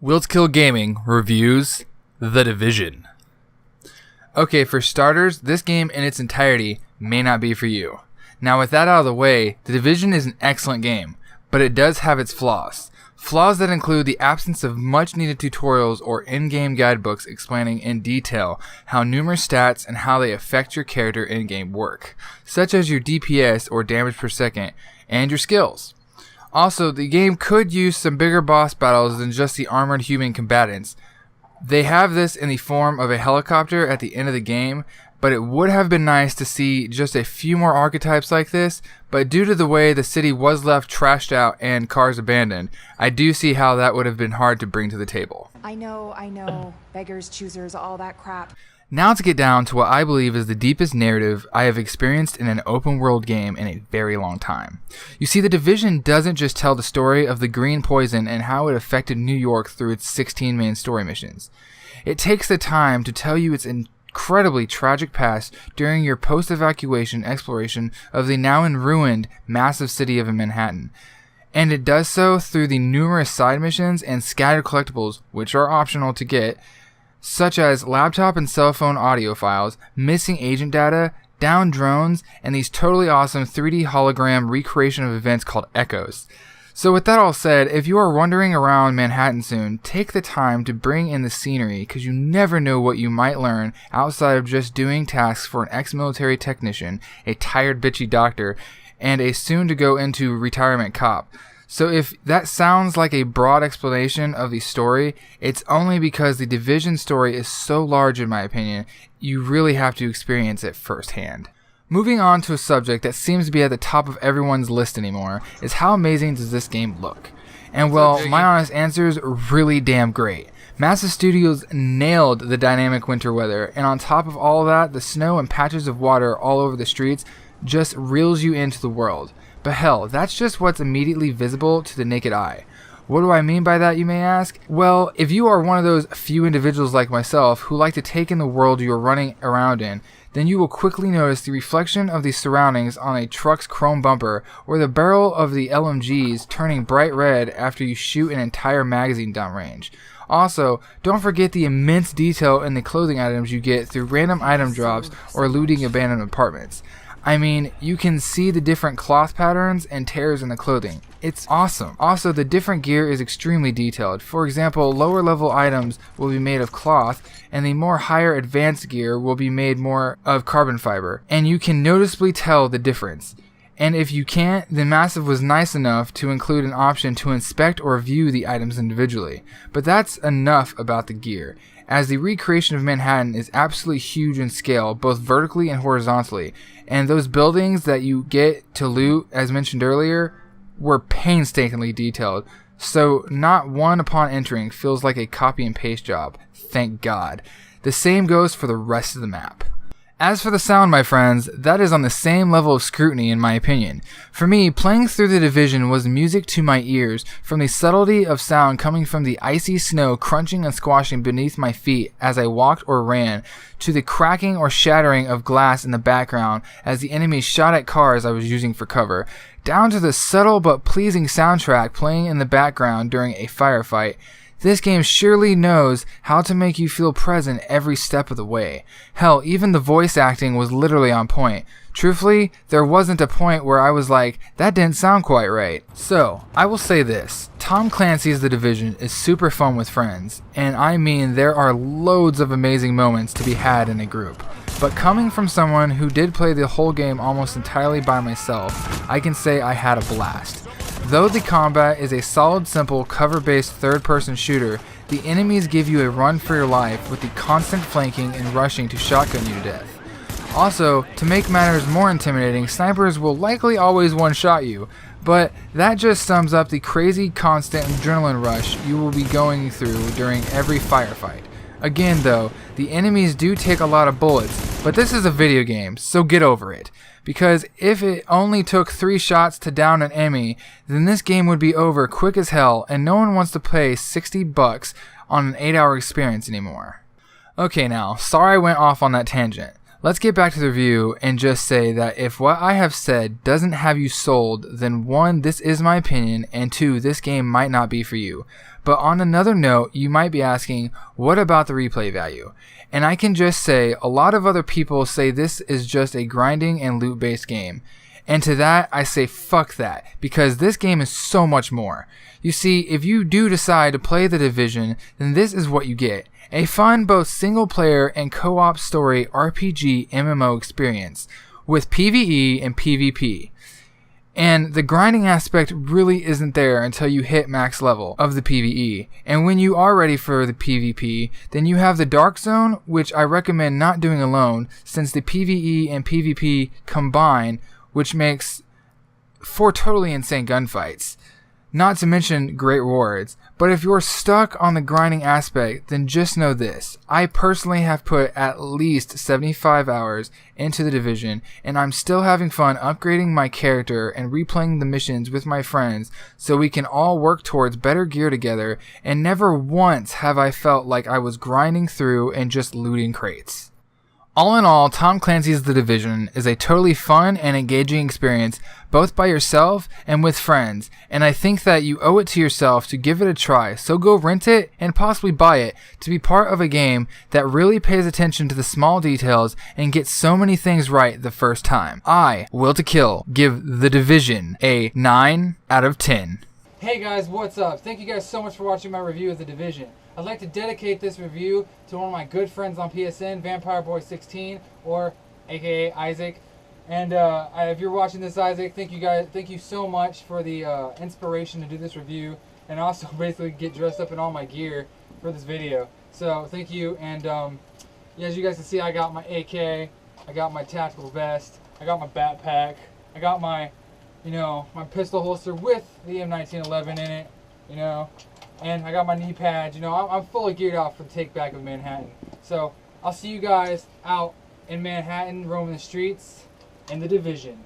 Wiltkill Gaming reviews The Division. Okay, for starters, this game in its entirety may not be for you. Now with that out of the way, The Division is an excellent game, but it does have its flaws. Flaws that include the absence of much needed tutorials or in-game guidebooks explaining in detail how numerous stats and how they affect your character in-game work, such as your DPS or damage per second, and your skills. Also, the game could use some bigger boss battles than just the armored human combatants. They have this in the form of a helicopter at the end of the game, but it would have been nice to see just a few more archetypes like this, but due to the way the city was left trashed out and cars abandoned, I do see how that would have been hard to bring to the table. I know, beggars, choosers, all that crap. Now to get down to what I believe is the deepest narrative I have experienced in an open world game in a very long time. You see, The Division doesn't just tell the story of the green poison and how it affected New York through its 16 main story missions. It takes the time to tell you its incredibly tragic past during your post-evacuation exploration of the now in ruined massive city of Manhattan. And it does so through the numerous side missions and scattered collectibles, which are optional to get, such as laptop and cell phone audio files, missing agent data, downed drones, and these totally awesome 3D hologram recreation of events called Echoes. So with that all said, if you are wandering around Manhattan soon, take the time to bring in the scenery, because you never know what you might learn outside of just doing tasks for an ex-military technician, a tired bitchy doctor, and a soon-to-go into retirement cop. So if that sounds like a broad explanation of the story, it's only because the Division story is so large in my opinion, you really have to experience it firsthand. Moving on to a subject that seems to be at the top of everyone's list anymore, is how amazing does this game look? And well, my honest answer is really damn great. Massive Studios nailed the dynamic winter weather, and on top of all of that, the snow and patches of water all over the streets just reels you into the world. But hell, that's just what's immediately visible to the naked eye. What do I mean by that, you may ask? Well, if you are one of those few individuals like myself who like to take in the world you are running around in, then you will quickly notice the reflection of the surroundings on a truck's chrome bumper or the barrel of the LMGs turning bright red after you shoot an entire magazine downrange. Also, don't forget the immense detail in the clothing items you get through random item drops or looting abandoned apartments. I mean, you can see the different cloth patterns and tears in the clothing. It's awesome. Also, the different gear is extremely detailed. For example, lower level items will be made of cloth, and the more higher advanced gear will be made more of carbon fiber. And you can noticeably tell the difference. And if you can't, then Massive was nice enough to include an option to inspect or view the items individually. But that's enough about the gear, as the recreation of Manhattan is absolutely huge in scale, both vertically and horizontally, and those buildings that you get to loot, as mentioned earlier, were painstakingly detailed, so not one upon entering feels like a copy and paste job, thank God. The same goes for the rest of the map. As for the sound, my friends, that is on the same level of scrutiny in my opinion. For me, playing through The Division was music to my ears, from the subtlety of sound coming from the icy snow crunching and squashing beneath my feet as I walked or ran, to the cracking or shattering of glass in the background as the enemies shot at cars I was using for cover, down to the subtle but pleasing soundtrack playing in the background during a firefight. This game surely knows how to make you feel present every step of the way. Hell, even the voice acting was literally on point. Truthfully, there wasn't a point where I was like, that didn't sound quite right. So, I will say this, Tom Clancy's The Division is super fun with friends, and I mean there are loads of amazing moments to be had in a group. But coming from someone who did play the whole game almost entirely by myself, I can say I had a blast. Though the combat is a solid, simple, cover-based third-person shooter, the enemies give you a run for your life with the constant flanking and rushing to shotgun you to death. Also, to make matters more intimidating, snipers will likely always one-shot you, but that just sums up the crazy, constant adrenaline rush you will be going through during every firefight. Again though, the enemies do take a lot of bullets, but this is a video game, so get over it. Because if it only took 3 shots to down an enemy, then this game would be over quick as hell, and no one wants to pay $60 on an 8-hour experience anymore. Okay now, sorry I went off on that tangent. Let's get back to the review and just say that if what I have said doesn't have you sold, then 1, this is my opinion, and 2, this game might not be for you. But on another note, you might be asking, what about the replay value? And I can just say, a lot of other people say this is just a grinding and loot based game. And to that, I say fuck that, because this game is so much more. You see, if you do decide to play The Division, then this is what you get. A fun both single player and co-op story RPG MMO experience with PvE and PvP. And the grinding aspect really isn't there until you hit max level of the PvE. And when you are ready for the PvP, then you have the Dark Zone, which I recommend not doing alone, since the PvE and PvP combine, which makes for totally insane gunfights. Not to mention great rewards. But if you're stuck on the grinding aspect, then just know this. I personally have put at least 75 hours into The Division, and I'm still having fun upgrading my character and replaying the missions with my friends so we can all work towards better gear together, and never once have I felt like I was grinding through and just looting crates. All in all, Tom Clancy's The Division is a totally fun and engaging experience, both by yourself and with friends, and I think that you owe it to yourself to give it a try, so go rent it and possibly buy it to be part of a game that really pays attention to the small details and gets so many things right the first time. I, Will to Kill, give The Division a 9 out of 10. Hey guys, what's up? Thank you guys so much for watching my review of The Division. I'd like to dedicate this review to one of my good friends on PSN, Vampire Boy 16, or aka Isaac. And if you're watching this, Isaac, thank you so much for the inspiration to do this review, and also basically get dressed up in all my gear for this video. So thank you. And yeah, as you guys can see, I got my AK, I got my tactical vest, I got my backpack, I got my, my pistol holster with the M1911 in it, and I got my knee pads. I'm fully geared out for the take back of Manhattan. So I'll see you guys out in Manhattan roaming the streets in The Division.